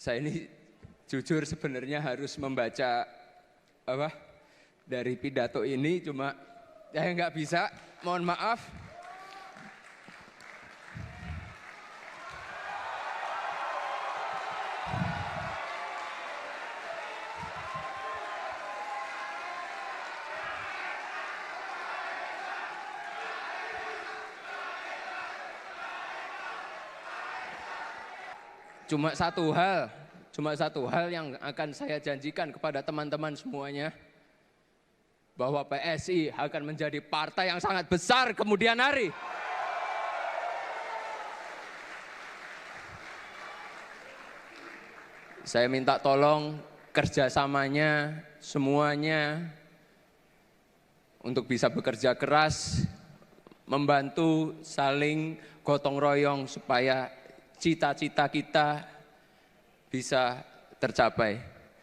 Saya ini jujur sebenarnya harus membaca dari pidato ini, cuma saya nggak bisa, mohon maaf. Cuma satu hal yang akan saya janjikan kepada teman-teman semuanya, bahwa PSI akan menjadi partai yang sangat besar kemudian hari. Saya minta tolong kerjasamanya semuanya untuk bisa bekerja keras, membantu saling gotong royong supaya cita-cita kita bisa tercapai.